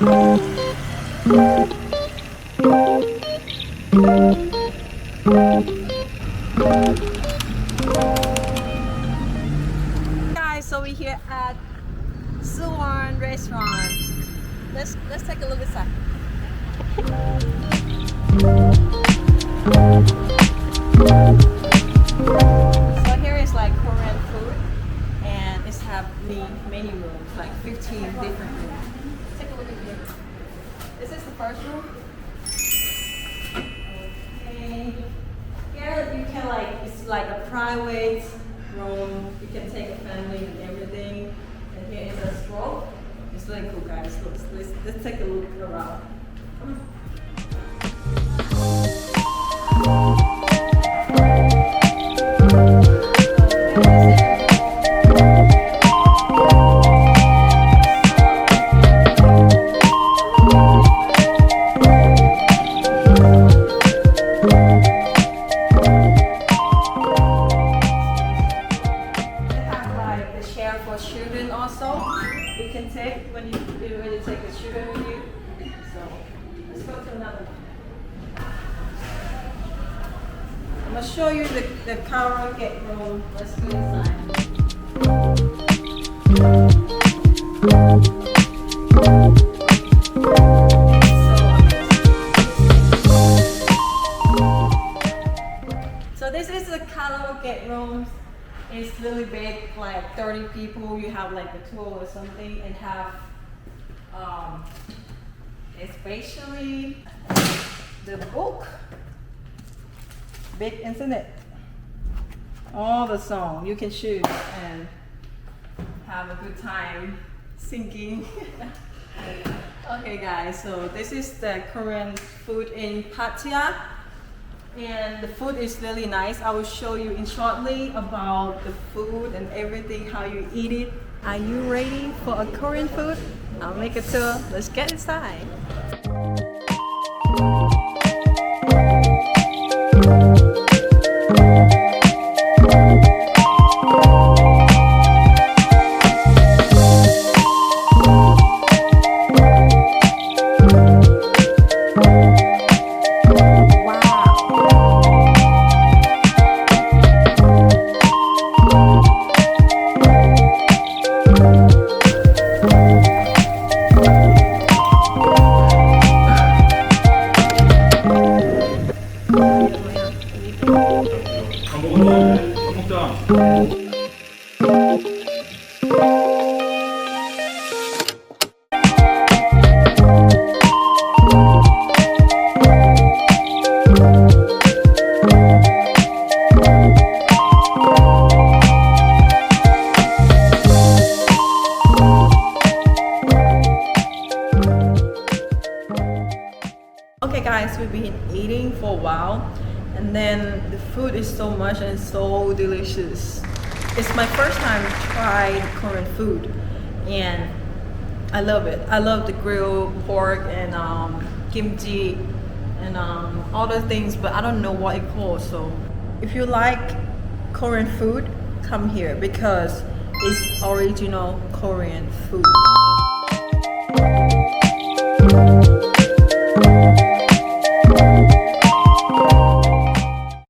Guys, so we're here at Suwon restaurant. Let's take a look inside. So here is like Korean food, and it's have many rooms, like 15 different rooms. Take a look at here. This is the first room. Okay. Here you can it's like a private room. You can take a family and everything. And here is a stroke. It's really cool, guys. Let's take a look around. Come on. You can take when you take the children with you. So let's go to another one. I'm gonna show you the karaoke room. Let's go inside. So this is the karaoke room. It's really big, like 30 people. You have like a tour or something, and have especially the book, big internet, all the song you can choose and have a good time singing. Okay, guys. So this is the Korean food in Pattaya. And the food is really nice. I will show you in shortly about the food and everything, how you eat it. Are you ready for a Korean food? I'll make a tour. Let's get inside. Okay guys, we've been eating for a while, and then the food is so much and so delicious. It's my first time trying Korean food, and I love it. I love the grilled pork and gimji and all those things, but I don't know what it called. So if you like Korean food, come here because it's original Korean food.